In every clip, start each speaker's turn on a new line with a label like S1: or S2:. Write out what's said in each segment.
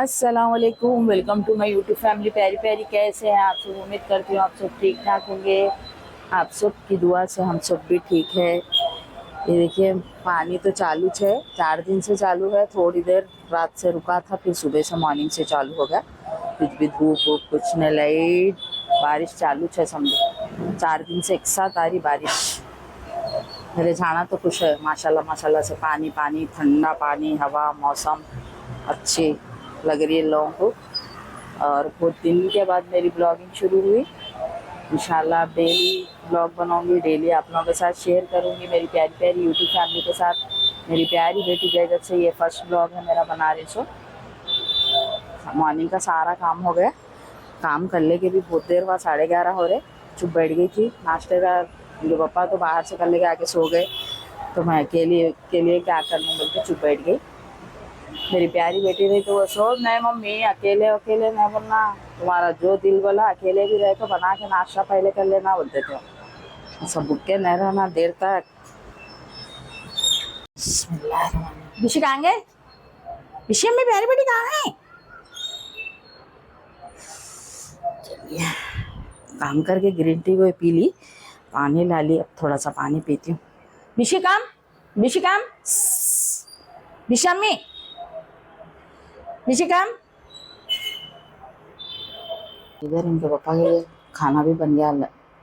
S1: अस्सलाम वालेकुम, welcome to my YouTube family प्यारी प्यारी। कैसे हैं आप सब? उम्मीद करती हूँ आप सब ठीक ठाक होंगे। आप सब की दुआ से हम सब भी ठीक है। ये देखिए पानी तो चालू है, 4 दिन से चालू है। थोड़ी देर रात से रुका था, फिर सुबह से मॉर्निंग से चालू हो गया। कुछ भी धूप वूप कुछ नहीं, लाइट बारिश चालू है। समझो 4 दिन से एक साथ आ रही बारिश। मेरे झाड़ा तो खुश है माशाल्लाह माशाल्लाह से। पानी पानी, ठंडा पानी, हवा, मौसम अच्छी लग रही है लोगों को। और बहुत दिन के बाद मेरी ब्लॉगिंग शुरू हुई। इंशाल्लाह डेली ब्लॉग बनाऊंगी, डेली आप लोगों के साथ शेयर करूंगी, मेरी प्यारी प्यारी यूट्यूब फैमिली के साथ। मेरी प्यारी बेटी की वजह से ये फर्स्ट ब्लॉग है मेरा बना रही। सो मॉर्निंग का सारा काम हो गया। काम कर ले के भी बहुत देर बाद 11:30 हो रहे। चुप बैठ गई थी नाश्ते का। जो पापा तो बाहर से कर लेके आके सो गए, तो मैं अकेले के लिए क्या कर लूँ बोल के चुप बैठ गई। मेरी प्यारी बेटी रही तो वो सो नहीं मम्मी अकेले अकेले नहीं बोलना, तुम्हारा जो दिल बोला अकेले भी रहे तो बना के नाश्ता पहले कर लेना बोलते थे। सब भूखे नहीं रहना देर तक। बिशी कहाँ गए? बिशी अम्मी प्यारी बेटी कहाँ है? चलिए काम करके ग्रीन टी वो पी ली, पानी ला ली। अब थोड़ा सा पानी पीती हूँ। बिशी काम, बिशी काम, बिशी अम्मी, बिशी काम। इधर इनके पापा के लिए खाना भी बन गया,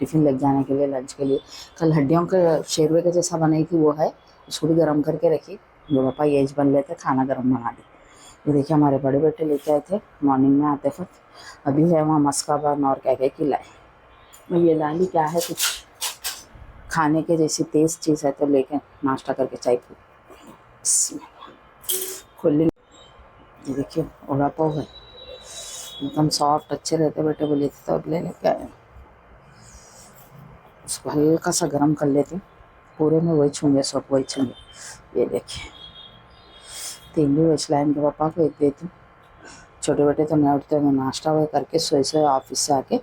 S1: टिफ़िन लग जाने के लिए, लंच के लिए। कल हड्डियों के शेरवे के जैसा बनाई थी वो है, उसको भी गर्म करके रखी। जो पापा ये बन लेते खाना गर्म बना दी। ये देखिए हमारे बड़े बेटे लेके आए थे मॉर्निंग में आते वक्त। अभी है वहाँ मस्का बन और क्या क्या खिलाए। मैं ये डाली क्या है कुछ खाने के जैसी तेज़ चीज़ है तो लेके नाश्ता करके चाय पी। खोल ये देखिए ओड़ा पाव है, एकदम सॉफ्ट अच्छे रहते। बेटे बोले थे तो अब ले लेके आए। उसको हल्का सा गर्म कर लेती हूँ, पूरे में वही छूंगे, सब वही छूंगे। ये देखिए 3 भी बचला इनके पापा को एक देती हूँ। छोटे बेटे तो मैं उठते मैं नाश्ता वही करके सोए सोए ऑफिस से आके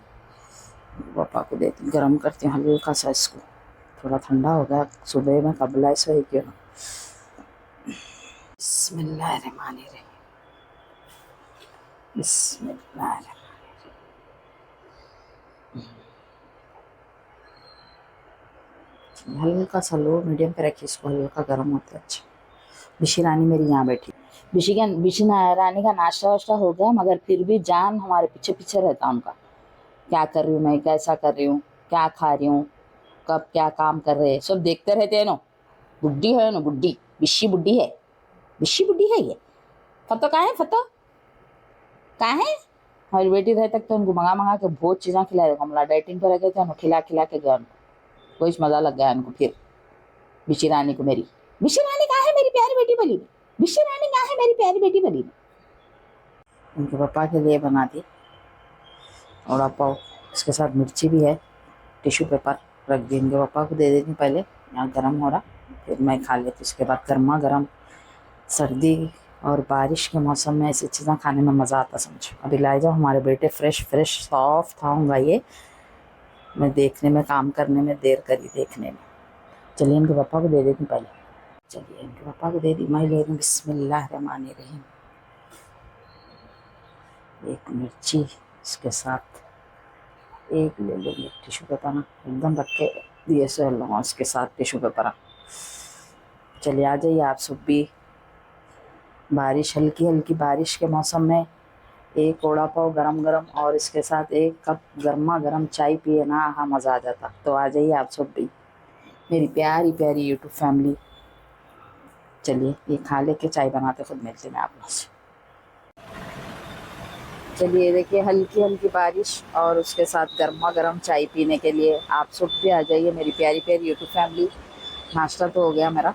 S1: पापा को देती हूँ। गर्म करती हूँ हल्का सा, इसको थोड़ा ठंडा हो गया। सुबह में कबला सोए क्यों ना। बिस्मिल्लाहिर्रहमानिर्रहीम, बिस्मिल्लाहिर्रहमानिर्रहीम। हल्का सा लो मीडियम पे रखिए इसको, हल्का गर्म होता है। अच्छा बिशी रानी मेरी यहाँ बैठी। बिशी रानी का नाश्ता वाश्ता हो गया, मगर फिर भी जान हमारे पीछे पीछे रहता उनका। क्या कर रही हूँ मैं, कैसा कर रही हूँ, क्या खा रही हूँ, कब क्या काम कर रहे हैं, सब देखते रहते हैं। नो बुड्ढी है, नो बुड्ढी, बिशी बुड्ढी है, बिशी बुड्ढी है ये। फतो कहाँ है, फतो कहाँ है? हमारी बेटी रहे तक तो उनको मंगा मंगा के बहुत चीज़ें खिलाए। हमला डाइटिंग पर रखे थे, खिला खिला के गया उनको, कोई मज़ा लग गया उनको। फिर बिशी रानी को मेरी, बिशी रानी कहाँ है मेरी प्यारी बेटी बली, बिशी रानी कहाँ है मेरी प्यारी बेटी बली। उनके पापा के लिए बना दी और पाव, इसके साथ मिर्ची भी है। टिश्यू पेपर रख दी, इनके पापा को दे देती पहले, यहाँ गर्म हो रहा फिर मैं खा लेती। उसके बाद गर्मा गर्म। सर्दी और बारिश के मौसम में ऐसी चीज़ें खाने में मज़ा आता समझो। अभी लाए जाओ हमारे बेटे फ्रेश फ्रेश सॉफ्ट था होगा ये। मैं देखने में काम करने में देर करी देखने में। चलिए इनके पापा को दे देती पहले। चलिए इनके पापा को दे दी, मैं ले रही। बिस्मिल्लाहिर्रहमानिर्रहीम। एक मिर्ची इसके साथ, एक ले लेंगे टिश्यू पेपर ना, एकदम रख के दिए से लूँगा इसके साथ टिश्यू पेपर। चलिए आ जाइए आप सब भी। बारिश हल्की हल्की बारिश के मौसम में एक वड़ा पाव गरम गरम और इसके साथ एक कप गर्मा गर्म चाय पिए ना, हाँ मज़ा आ जाता। तो आ जाइए आप सब भी, मेरी प्यारी प्यारी यूट्यूब फैमिली। चलिए ये खा ले के चाय बनाते खुद मिलते मैं आप लोग से। चलिए देखिए हल्की हल्की बारिश और उसके साथ गर्मा गर्म चाय पीने के लिए आप सब भी आ जाइए मेरी प्यारी प्यारी यूट्यूब फैमिली। नाश्ता तो हो गया मेरा,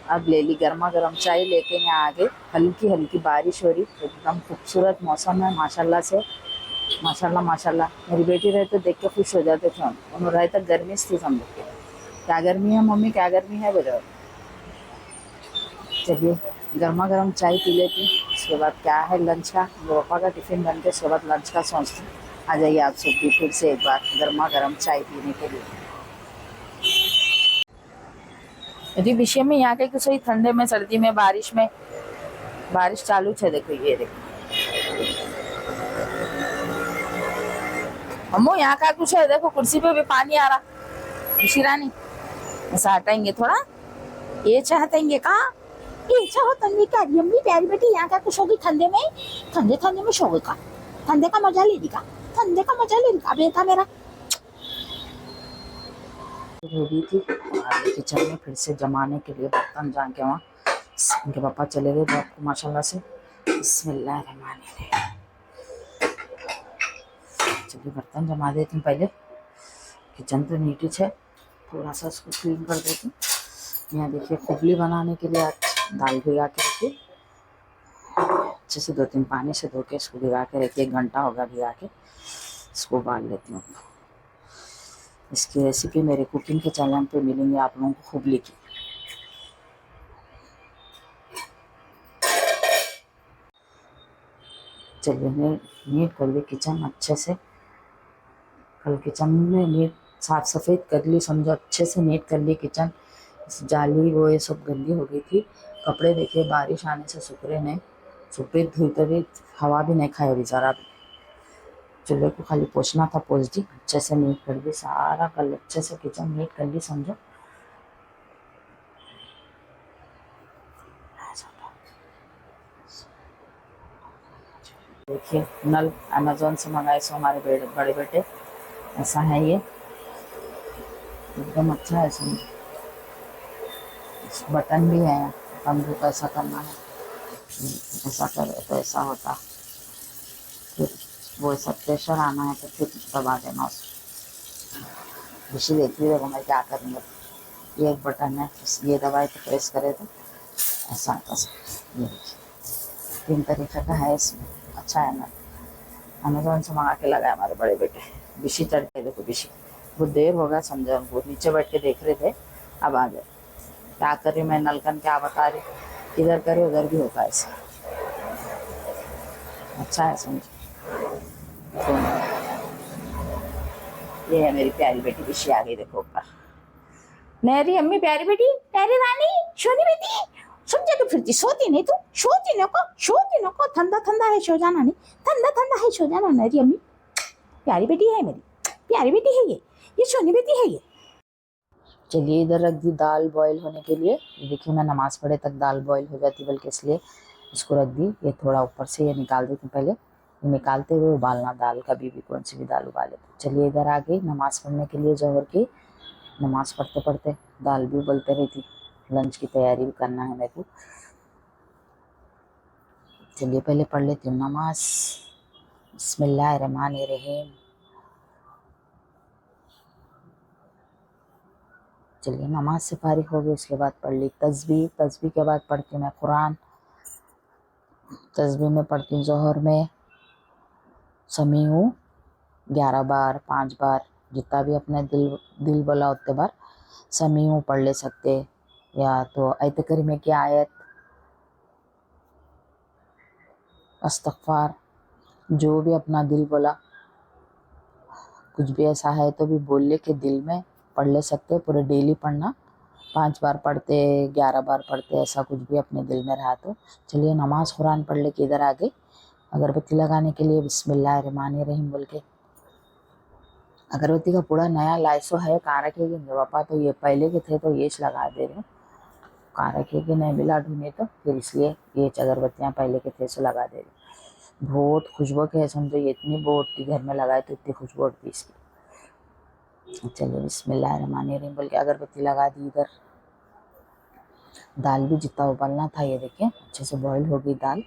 S1: अब ले ली गर्मा गर्म चाय लेके यहाँ आगे। हल्की हल्की बारिश हो रही, एकदम खूबसूरत मौसम है माशाल्लाह से। माशाल्लाह माशाल्लाह। मेरी बेटी रहे तो देख के खुश हो जाते थे। उन्होंने रहे तक गर्मी थी समझ के, क्या गर्मी है मम्मी क्या गर्मी है बोलो। चलिए गर्मा गर्म चाय पी लेती। उसके बाद क्या है लंच का, पापा का टिफ़िन बन के उसके बाद लंच का सोचती। आ जाइए आप सब भी फिर से एक बार गर्मा गर्म चाय पीने के लिए। यदि विषय में यहाँ के सही ठंडे में सर्दी में बारिश चालू है। देखो ये देखो अम्मू यहाँ का कुछ है, देखो कुर्सी पे भी पानी आ रहा। ऋषि रानी ऐसा हटाएंगे थोड़ा, ये चाहतेंगे कहा, ये चाहो तन्वी क्या अम्मी प्यारी बेटी यहाँ का कुछ होगी ठंडे में, ठंडे ठंडे में सोगे का, ठंडे का मजा ले का, ठंडे का मजा ले का बेटा मेरा। हो गई थी किचन में फिर से जमाने के लिए बर्तन जाके वहाँ उनके पापा चले गए तो आपको माशाल्लाह से बिस्मिल्लाहिर्रहमानिर्रहीम। चलिए बर्तन जमा देती हूँ पहले, किचन तो नीट ही है, थोड़ा सा इसको क्लीन कर देती हूँ। यहाँ देखिए खुबली बनाने के लिए आज दाल भिगा के रखी, अच्छे से 2-3 पानी से धो के इसको भिगा के रखिए, 1 घंटा होगा भिगा के, इसको उबाल लेती हूँ। इसकी रेसिपी मेरे कुकिंग के चैनल पे मिलेंगे आप लोगों को खुबली की। चलिए नीट कर दी किचन अच्छे से, कल किचन में नीट साफ सफेद कर ली, समझो अच्छे से नीट कर ली किचन। जाली वो ये सब गंदी हो गई थी। कपड़े देखिए बारिश आने से सूखे नहीं, सूखे धुई तभी हवा भी नहीं खाए बेचारा। चूल्हे को खाली पोछना था, पोछ दी, अच्छे से नीट कर दी सारा, कल अच्छे से किचन नीट कर ली समझो। देखिए नल अमेजोन से मंगाए सो हमारे बड़े बेटे, ऐसा है ये एकदम अच्छा है समझो। बटन भी है, बटन को कैसा करना है, ऐसा करे तो ऐसा होता, फिर वो ऐसा प्रेशर आना है तो फिर दबा देना उसको। ऋषि देखती देखो मैं क्या करूँगा। ये एक बटन है, ये दबाए तो प्रेस करे तो ऐसा होता है। ये देखिए 3 तरीके का है इसमें, अच्छा है ना। अमेजोन से मंगा के लगाया हमारे बड़े बेटे। ऋषि चढ़ के देखो, ऋषि बहुत देर हो गया समझा, उनको नीचे बैठ के देख रहे थे, अब आ गए। क्या कर रही मैं नलकन क्या बता रही, इधर करे उधर भी होता है ऐसा, अच्छा है समझो। ये है मेरी प्यारी बेटी ऋषि आ गई देखो ऊपर। मेरी अम्मी प्यारी बेटी, प्यारी रानी, सोनी बेटी, सब जगह फिरती, सोती नहीं तू, सोती नको, ठंडा ठंडा है सो जाना नहीं, ठंडा ठंडा है सो जाना। मेरी अम्मी प्यारी बेटी है, मेरी प्यारी बेटी है ये सोनी बेटी है ये। चलिए इधर रख दी दाल बॉईल होने के लिए। ये देखिए मैं नमाज पढ़े तक दाल बॉईल हो जाती, बल्कि इसलिए इसको रख दी। ये थोड़ा ऊपर से ये निकाल देती हूँ पहले, ये निकालते हुए उबालना दाल, कभी भी कौन सी भी दाल उबाले। चलिए इधर आ गई नमाज़ पढ़ने के लिए, जोहर की नमाज़ पढ़ते पढ़ते दाल भी उबलते रहती, लंच की तैयारी भी करना है मेरे को। चलिए पहले पढ़ लेती हूँ नमाज। बिस्मिल्लाहिर्रहमानिर्रहीम। चलिए नमाज से फारिग हो गई, उसके बाद पढ़ ली तस्बीह, तस्बीह के बाद पढ़ती हूँ मैं कुरान। तस्बीह में पढ़ती हूँ जोहर में समीऊ 11 बार 5 बार, जितना भी अपने दिल बोला उतने बार समीऊ पढ़ ले सकते, या तो आयत करीमे की आयत, अस्तगफार, जो भी अपना दिल बोला, कुछ भी ऐसा है तो भी बोल ले के दिल में पढ़ ले सकते। पूरे डेली पढ़ना, 5 बार पढ़ते 11 बार पढ़ते, ऐसा कुछ भी अपने दिल में रहा तो। चलिए नमाज कुरान पढ़ ले के इधर आ गई। अगरबत्ती लगाने के लिए बिस्मिल्लाहिर्रहमानिर्रहीम बोल के, अगरबत्ती का पूरा नया लाइसो है, कहाँ रखेगी पापा, तो ये पहले के थे तो ये लगा दे रहे, कहाँ रखेगी नहीं मिला ढूंढे तो फिर इसलिए ये अगरबत्तियाँ पहले के थे सो लगा दे रहे। बहुत खुशबू के है समझो, ये इतनी बहुत घर में लगाए तो इतनी खुशबू उठती इसकी। चलिए बिस्मिल्लाहिर्रहमानिर्रहीम बोल के अगरबत्ती लगा दी। इधर दाल भी जितना उबलना था ये देखिए अच्छे से बॉईल हो गई दाल,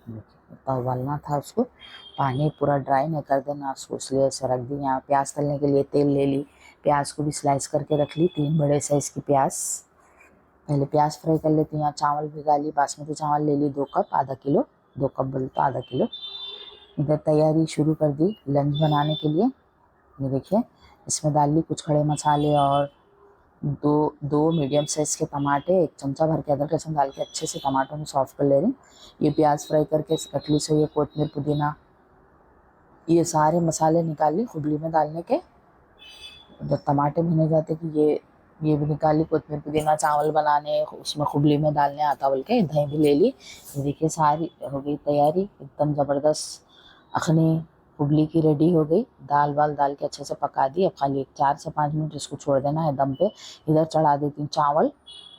S1: जितना उबालना था उसको पानी पूरा ड्राई नहीं कर देना उसको, इसलिए ऐसे रख दी। यहाँ प्याज तलने के लिए तेल ले ली, प्याज को भी स्लाइस करके रख ली, 3 बड़े साइज़ की प्याज। पहले प्याज फ्राई कर लेती हूँ। यहाँ चावल भिगा ली, बासमती चावल ले ली 2 कप, आधा किलो, 2 कप बोलता आधा किलो। इधर तैयारी शुरू कर दी लंच बनाने के लिए। ये देखिए इसमें डाल ली कुछ खड़े मसाले और दो मीडियम साइज़ के टमाटे, 1 चमचा भर के अदरक लहसुन डाल के अच्छे से टमाटों को सॉफ्ट कर ले रही हूँ। ये प्याज फ्राई करके रख ली, सो ये कोतमीर पुदीना, ये सारे मसाले निकाल ली खुबली में डालने के। जब टमाटे भुने जाते कि ये भी निकाली, कोतमीर पुदीना चावल बनाने उसमें खुबली में डालने आता बोल के, दही भी ले ली। ये देखिए सारी हो गई तैयारी एकदम ज़बरदस्त अखनी कुबली की रेडी हो गई। दाल वाल डाल के अच्छे से पका दी। अब खाली 4 से 5 मिनट इसको छोड़ देना है दम पे। इधर चढ़ा देती हूँ चावल।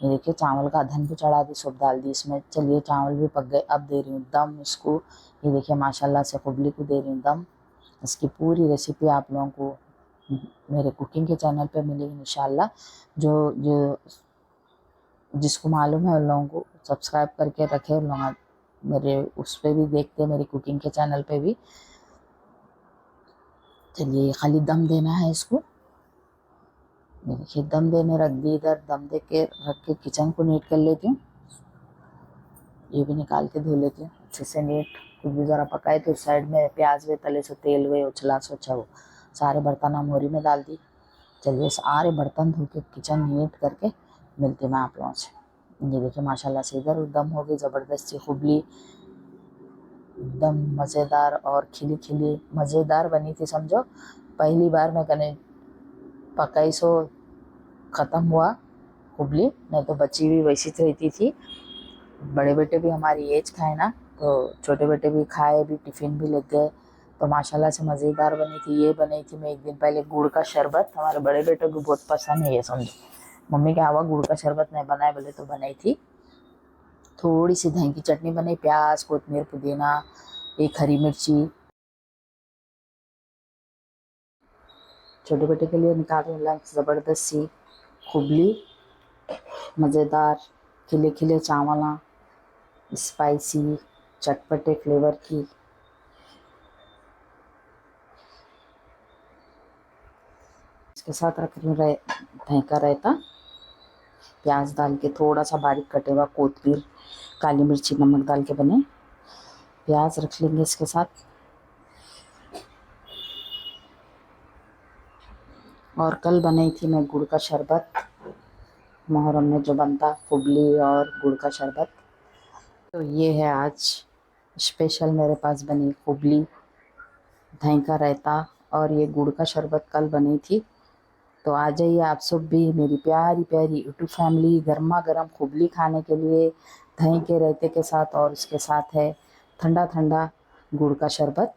S1: ये देखिए चावल का अधन भी चढ़ा दी, सब डाल दी इसमें। चलिए चावल भी पक गए। अब दे रही हूँ दम इसको। ये देखिए माशाल्लाह से कुबली को दे रही हूँ दम। इसकी पूरी रेसिपी आप लोगों को मेरे कुकिंग के चैनल पे मिलेगी इंशाल्लाह। जो जो जिसको मालूम है उन लोगों को सब्सक्राइब करके रखे, उन लोग मेरे उस पर भी देखते हैं, मेरी कुकिंग के चैनल पे भी। चलिए खाली दम देना है इसको। देखिए दम देने रख दी। इधर दम दे के रख के किचन को नीट कर लेती हूँ। ये भी निकाल के धो लेती हूँ अच्छे से नीट। कुछ भी ज़रा पकाए तो साइड में प्याज वे तले से तेल वे उछला सोचा वो सारे बर्तन मोरी में डाल दी। चलिए सारे बर्तन धो के किचन नीट करके मिलती मैं आप लोगों से। ये देखिए माशाल्लाह से इधर दम हो गई ज़बरदस्ती कुबली, एकदम मज़ेदार और खिली खिली मज़ेदार बनी थी समझो। पहली बार मैं कने पकाई सो ख़त्म हुआ कुबली, नहीं तो बची हुई वैसी रहती थी। बड़े बेटे भी हमारी एज खाए ना, तो छोटे बेटे भी खाए, भी टिफ़िन भी ले गए। तो माशाल्लाह से मज़ेदार बनी थी। ये बनाई थी मैं एक दिन पहले गुड़ का शरबत। हमारे बड़े बेटे को बहुत पसंद है ये समझो। मम्मी क्या हुआ गुड़ का शरबत नहीं बनाए बोले तो बनाई थी। थोड़ी सी दही की चटनी बनाई, प्याज कोतमीर पुदीना एक हरी मिर्ची। छोटे बेटे के लिए निकाल रही लंच ज़बरदस्त सी कुबली, मज़ेदार खिले खिले चावल, स्पाइसी चटपटे फ्लेवर की। इसके साथ रख रही हूँ दही का रायता, प्याज डाल के थोड़ा सा बारीक कटे हुआ कोतमीर काली मिर्ची नमक डाल के बने। प्याज रख लेंगे इसके साथ। और कल बनाई थी मैं गुड़ का शरबत, मुहर्रम में जो बनता कुबली और गुड़ का शरबत। तो ये है आज स्पेशल मेरे पास बनी कुबली, दही का रायता और ये गुड़ का शरबत कल बनी थी। तो आ जाइए आप सब भी मेरी प्यारी प्यारी यूट्यूब फैमिली गर्मा गर्म कुबली खाने के लिए दही के रायते के साथ। और उसके साथ है ठंडा ठंडा गुड़ का शरबत।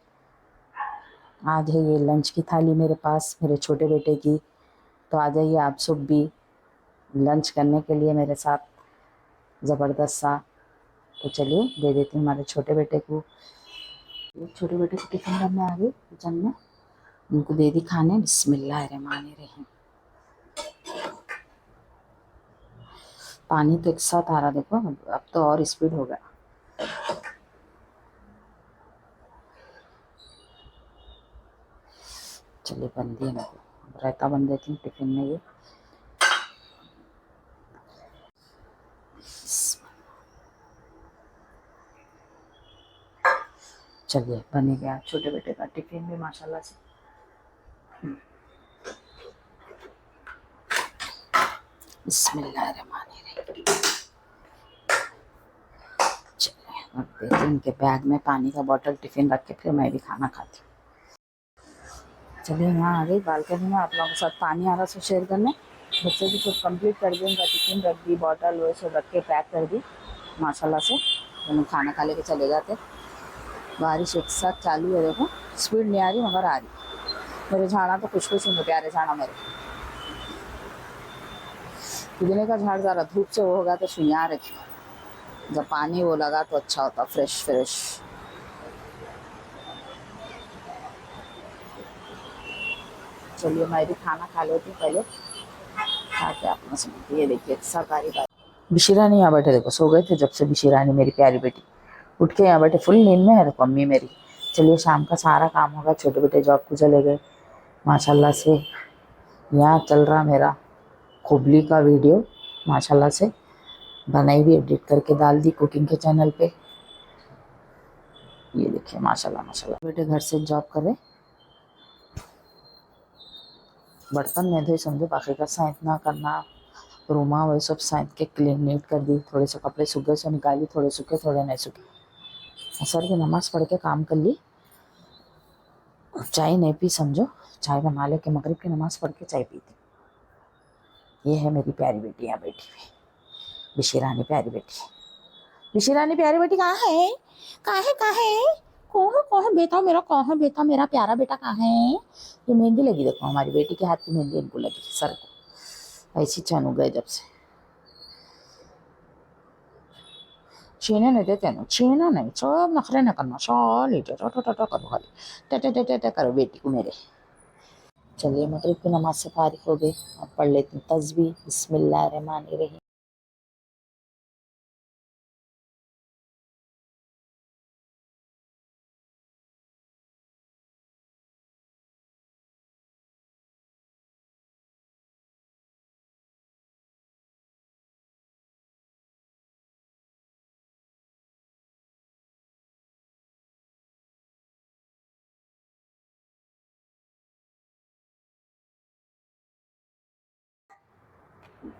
S1: आज है ये लंच की थाली मेरे पास मेरे छोटे बेटे की। तो आ जाइए आप सब भी लंच करने के लिए मेरे साथ ज़बरदस्त सा। तो चलिए दे देती हूँ हमारे छोटे बेटे को। छोटे बेटे को टिफ़िन करने आ गई किचन में, उनको दे दी खाने। बिस्मिल्लाहिर्रहमानिर्रहीम। पानी तो एक साथ आ रहा देखो, अब तो और स्पीड हो गया। चलिए बन दिए मेरे को, रायता बन देती हूँ टिफ़िन में ये। चलिए बन ही गया छोटे बेटे का टिफ़िन भी माशाल्लाह से। बिस्मिल्लाहिर्रहमानिर्रहीम। चलिए रख देती हूँ उनके बैग में पानी का बॉटल, टिफ़िन रख के फिर मैं भी खाना खाती हूँ। चलिए यहाँ आ गई बालकनी में आप लोगों के साथ पानी आ रहा से शेयर करने। बच्चे भी सब कंप्लीट कर दी, उनका टिफ़िन रख दी, बॉटल वो सब रख के पैक कर दी माशाल्लाह से। हम खाना खा लेके चले जाते। बारिश एक साथ चालू है देखो, स्पीड नहीं आ रही मगर आ रही। मेरे झाड़ा तो कुछ कुछ नहीं प्यारे झाड़ा मेरे। पुदीने का झाड़ ज़रा धूप से वो होगा तो सुइयाँ रखी, जब पानी वो लगा तो अच्छा होता फ्रेश फ्रेश। चलिए मैं भी खाना खा लेती हूँ पहले, खा के अपना समझती। ये देखिए सरकारी बात। बिशिरा नहीं यहाँ बैठे देखो, सो गए थे जब से बिशिरानी मेरी प्यारी बेटी। उठ के यहाँ बैठे फुल नींद में है देखो मम्मी मेरी। चलिए शाम का सारा काम होगा, छोटे बेटे जॉब को चले गए माशाल्लाह से। यहाँ चल रहा मेरा कुबली का वीडियो माशाल्लाह से, बनाई भी एडिट करके डाल दी कुकिंग के चैनल पे। ये देखिए माशाल्लाह माशाल्लाह। बेटे घर से जॉब करे, बर्तन नहीं धोए समझो, बाकी का साइंस ना करना, रूमा वही सब साइंस के क्लीन नीट कर दी। थोड़े से कपड़े सूखे से निकाली, थोड़े सूखे थोड़े नहीं सूखे। असर की नमाज़ पढ़ के काम कर ली। चाय नहीं पी समझो, चाय बना लेके मगरिब की नमाज़ पढ़ के चाय पी थी। ये है मेरी प्यारी बेटी यहाँ बैठी हुई, बिशिरानी प्यारी बेटी। बिशिरानी प्यारी बेटी कहाँ है, कहाँ है, कहाँ है? कहाँ है बेटा मेरा, कहाँ है बेटा मेरा, प्यारा बेटा कहाँ है। ये मेहंदी लगी, देखो हमारी बेटी के हाथ की मेहंदी इनको लगी सर को, ऐसी चन गए जब से। छीने नहीं देते ना, छीना नहीं, सब नखरे न करना, साली टटा टटा करो, खाली टटा टटा टटा करो बेटी को मेरे। चलिए मगरिब की नमाज से फारिग हो गए, अब पढ़ लेते हैं तस्बीह। बिस्मिल्लाहिर्रहमानिर्रहीम।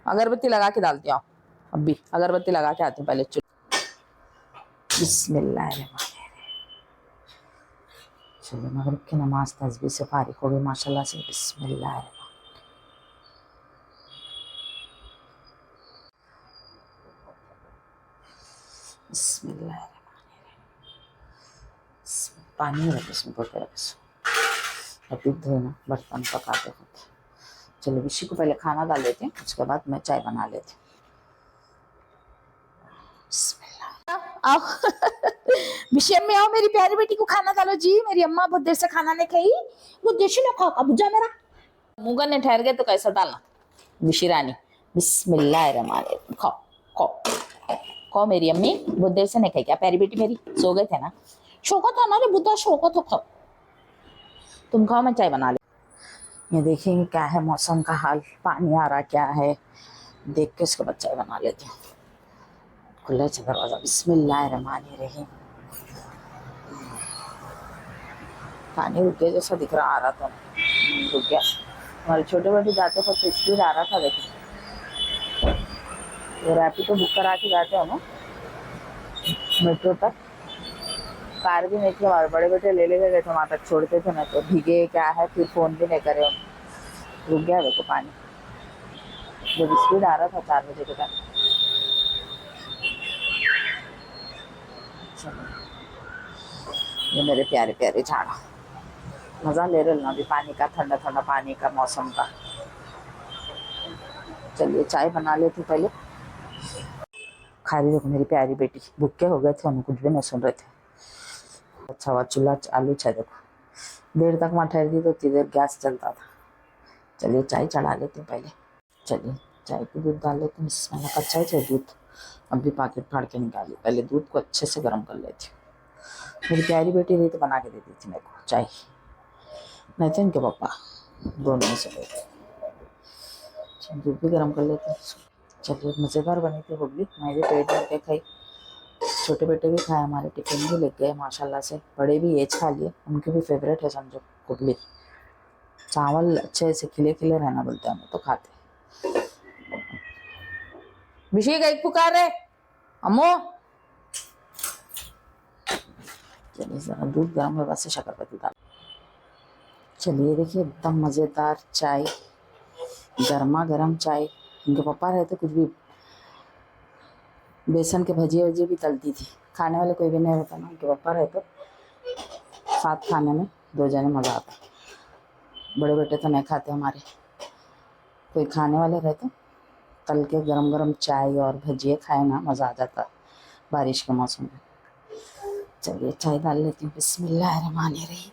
S1: अगरबत्ती लगा के डालती हूँ, अभी अगरबत्ती लगा के आती हूँ पहले। बिस्मिल्लाहिर्रहमानिर्रहीम। चलिए मगरिब की नमाज तस्बीह से फारिग हो गई माशाल्लाह से। बिस्मिल्लाहिर्रहमानिर्रहीम। बिस्मिल्लाहिर्रहमानिर्रहीम। पानी रख इसमें बोलते रख, अभी धोना बर्तन पकाते होते। चलो विशी को पहले खाना डाल देते हैं, उसके बाद मैं चाय बना लेती हूँ। आओ विशी अम्मी आओ, मेरी प्यारी बेटी को खाना डालो जी। मेरी अम्मा बहुत देर से खाना नहीं खाई, बहुत देर से ना खाओ बुझा मेरा। मुंगा ने ठहर गए तो कैसा डालना विशी रानी। बिस्मिल्लाहिर्रहमानिर्रहीम। खाओ खाओ खाओ, मेरी अम्मी बहुत देर से नहीं खाई क्या, प्यारी बेटी मेरी सो गए थे ना। शोका था ना रे बुद्धा, शोका तो खाओ, तुम खाओ मैं चाय बना ले। ये देखेंगे क्या है मौसम का हाल, पानी आ रहा क्या है, देख के उसके बाद चाय बना लेती हूँ। खुला दरवाजा। बिस्मिल्लाहिर्रहमानिर्रहीम। पानी रुक गया जैसा दिख रहा, आ रहा था रुक गया। हमारे छोटे बच्चे जाते पर तो स्पीड आ रहा था, देखो ये रैपिडो बुक करा के जाते हो ना मेट्रो तक, कार भी नहीं थी हमारे बड़े बेटे ले गए थे वहाँ तक, छोड़ते थे ना तो भीगे क्या है, फिर फोन भी नहीं करे। रुक गया देखो पानी, जब स्पीड आ रहा था 4 बजे के टाइम। ये मेरे प्यारे प्यारे झाड़ा, मजा ले रहे ना अभी पानी का, ठंडा ठंडा पानी का, मौसम का। चलिए चाय बना लेती पहले। खा रही देखो मेरी प्यारी बेटी, भूखे हो गए थे, उन्हें कुछ भी नहीं सुन रहे थे। अच्छा हुआ चूल्हा चालू है, देखो देर तक वहाँ ठहर दी तो उतनी देर गैस चलता था। चलिए चाय चढ़ा लेते हैं पहले। चलिए चाय की दूध डाल लेते हैं, मैंने कच्चा ही चाहिए दूध, अभी पैकेट फाड़ के निकाली, पहले दूध को अच्छे से गर्म कर लेती हूँ। मेरी प्यारी बेटी रही तो बना के देती थी मेरे को चाय, नहीं तो इनके पापा दोनों में से लेते। दूध भी गर्म कर लेते हैं। चलिए मज़ेदार बनी थी हुबली, मैं भी पेट भर के खाई, छोटे बेटे भी खाए, हमारे टिफिन भी लेके गए माशाल्लाह से, बड़े भी एज खा लिए, उनके भी फेवरेट है समझो हुबली। चावल अच्छे से खिले खिले रहना बोलते हैं, हम तो खाते। विषय का एक पुकार है अम्मो। चलिए जरा दूध गर्म है, वैसे शक्कर डाल। चलिए देखिए एकदम मज़ेदार चाय, गर्मा गर्म चाय। इनके पापा रहते कुछ भी बेसन के भजिए वजिए भी तलती थी, खाने वाले कोई भी नहीं रहता ना, उनके पापा रहते साथ खाने में, 2 जने मज़ा आता। बड़े बेटे तो नहीं खाते हमारे, कोई खाने वाले रहते, तल के गरम गरम चाय और भजिए खाए ना, मज़ा आ जाता बारिश के मौसम में। चलिए चाय डाल लेती हूँ। बिस्मिल्लाहिर्रहमानिर्रहीम।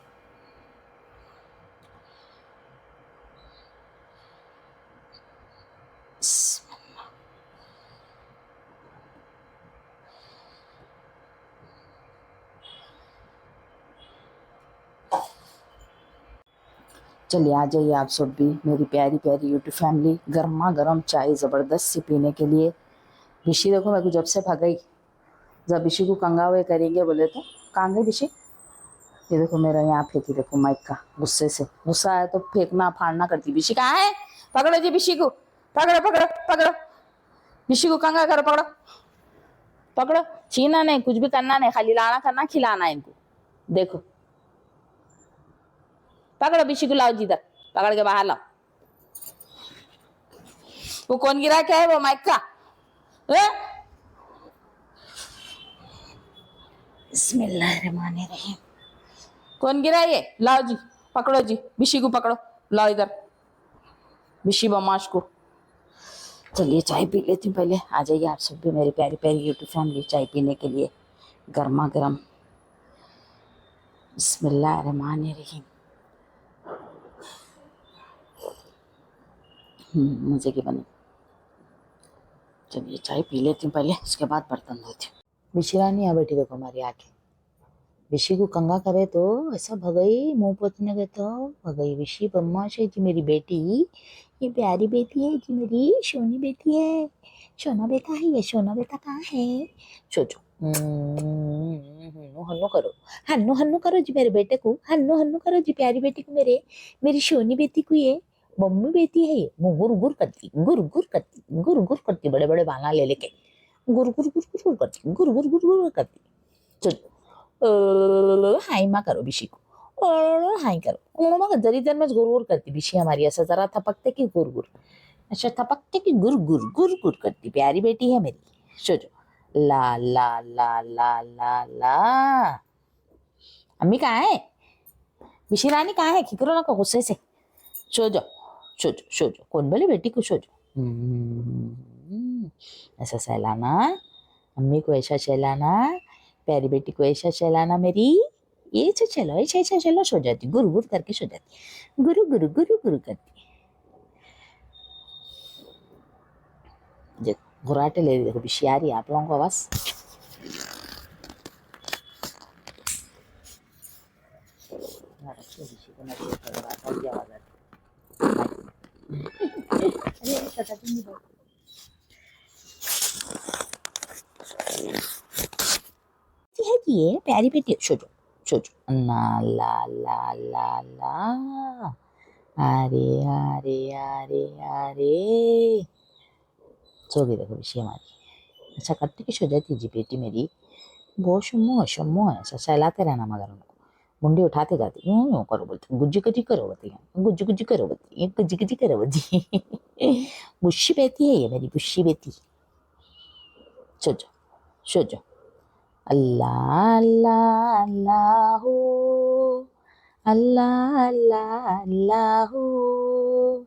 S1: चलिए आ जाइए आप सब भी, मेरी प्यारी प्यारी यूट्यूब फैमिली, गर्मा गर्म चाय ज़बरदस्त सी पीने के लिए। विशी देखो मेरे को जब से भगाई, जब विशी को कंगा हुए करेंगे बोले तो कहाँ गई विशी। ये देखो मेरा यहाँ फेंकी, देखो माइक का, गुस्से से, गुस्सा आया तो फेंकना फाड़ना करती। विशी कहाँ है, पकड़ो जी विशी को, पकड़ो पकड़ो पकड़ो, विशी को कंगा करो, पकड़ो पकड़ो, छीना नहीं, कुछ भी करना नहीं, खाली लाना करना, खिलाना है इनको। देखो पकड़ो विशी को, लाओ जिधर, पकड़ के बाहर लाओ। वो कौन गिरा क्या है, वो माइक का। बिस्मिल्लाहिर्रहमानिर्रहीम। कौन गिरा ये? लाओ जी, पकड़ो जी, बिशी को पकड़ो, लाओ इधर बिशी बदमाश को। चलिए चाय पी लेती हूँ पहले। आ जाइए आप सब भी मेरी प्यारी प्यारी यूट्यूब फैमिली चाय पीने के लिए, गर्मा गर्म। बिस्मिल्लाहिर्रहमानिर्रहीम। मजे की बनी। चलिए चाय पी लेती हूँ पहले, उसके बाद बर्तन धोती हूँ। बिशिरा नहीं आ बेटी, देखो हमारी आके विशी को कंगा करे तो ऐसा भगई, मुंह पोतने गए तो भगई। विशी बदमाश है जी मेरी बेटी, ये प्यारी बेटी है जी, मेरी सोनी बेटी है। सोना बेटा है ये, सोना बेटा कहाँ है? सोचो हन्नू हन्नू करो, हन्नू हन्नू करो जी मेरे बेटे को, हन्नू हन्नू करो जी प्यारी बेटी को, मेरे मेरी सोनी बेटी को। ये मम्मी बेटी है, ये मुँह गुर गुर करती, गुर गुर करती, गुर गुर करती, बड़े बड़े बाला ले लेके गुर गुर गुर गुर करती, गुर गुर गुर गुर करती। चलो हाई मा करो बिशी को, हाई करो मग जरी जर मैं गुरगुर करती बिशी हमारी, ऐसा जरा थपकते की गुरगुर, अच्छा थपकते की गुर गुर गुर गुर करती, प्यारी बेटी है मेरी। सोचो ला ला ला ला ला ला। अम्मी कहाँ है? बिशी रानी कहाँ है? खिकरो ना गुस्से से। सो जाओ सो जाओ सो जाओ, कौन बोले बेटी को सो जाओ। ऐसा सहलाना, अम्मी को ऐसा सहलाना, प्यारी बेटी को ऐसा सहलाना मेरी। ये ऐसे चलो, ऐसे ऐसे चलो, सो जाती, गुरु गुरु करके सो जाती, गुरु गुरु गुरु गुरु करती। देखो घुराटे ले रही, देखो बिशी आ रही है, आप लोगों को आवाज। है कि ये प्यारी बेटी, सो जाओ सो जाओ, ना ला ला ला ला, अरे अरे अरे अरे। सो गई देखो बिशी हमारी, अच्छा करती कि सो जाती जी बेटी मेरी। बहुत शम्मो है, ऐसा सहलाते रहना मगर उनको, मुंडी उठाते जाते, यूं यूं करो बोलते, गुज्जी गुज्जी करो बोलती, गुज्जी गुज्जी करो बोलती, ये गुज्जी गुज्जी करो बोलती। बुशी बेटी है ये मेरी, बुशी बेटी। सो जाओ सो जाओ, अल्लाह अल्लाह अल्लाह हो, अल्लाह अल्लाह अल्लाह हो।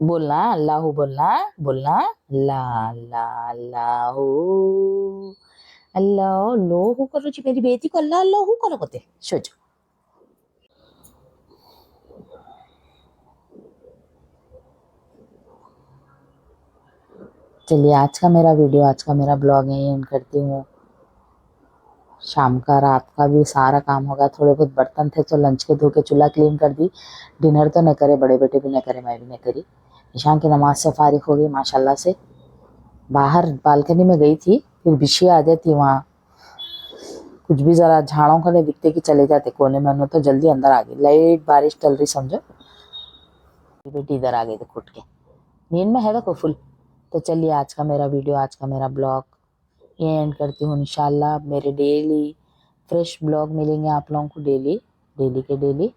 S1: बोलना अल्लाह बोलना, बोलना अल्लाह अल्लाह अल्लाह अल्लाह लो हु करो जी मेरी बेटी को, अल्लाह अल्लाह हु करो बोलते। सो जाओ। चलिए आज का मेरा वीडियो, आज का मेरा ब्लॉग यहीं एंड करती हूँ। शाम का रात का भी सारा काम होगा, थोड़े बहुत बर्तन थे तो लंच के धो के चूल्हा क्लीन कर दी। डिनर तो नहीं करे, बड़े बेटे भी नहीं करे, मैं भी नहीं करी। ईशान की नमाज से फारिग हो गई माशाल्लाह से। बाहर बालकनी में गई थी, फिर बिशी आ जाती वहाँ, कुछ भी जरा झाड़ों का नहीं दिखते कि चले जाते कोने में, तो जल्दी अंदर आ गई। लाइट बारिश चल रही समझो, बेटी इधर आ गई तो खुट के नींद में है देखो फुल। तो चलिए आज का मेरा वीडियो, आज का मेरा ब्लॉग ये एंड करती हूँ। इंशाल्लाह मेरे डेली फ्रेश ब्लॉग मिलेंगे आप लोगों को, डेली डेली के डेली।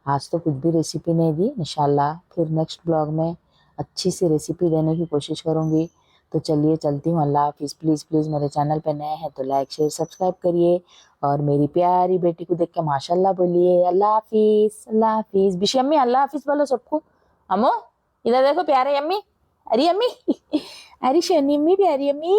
S1: आज तो कुछ भी रेसिपी नहीं दी, इंशाल्लाह फिर नेक्स्ट ब्लॉग में अच्छी सी रेसिपी देने की कोशिश करूँगी। तो चलिए चलती हूँ, अल्लाह हाफिज़। प्लीज़ प्लीज़ मेरे चैनल पे नए हैं तो लाइक शेयर सब्सक्राइब करिए, और मेरी प्यारी बेटी को देख के माशाल्लाह बोलिए। अल्लाह हाफिज़, अल्लाह हाफिज़। बिशी अम्मी अल्लाह हाफिज़ बोलो सबको। अमो इधर देखो प्यारे अम्मी, अरे अम्मी, अरे शनी अम्मी, प्यारी अम्मी।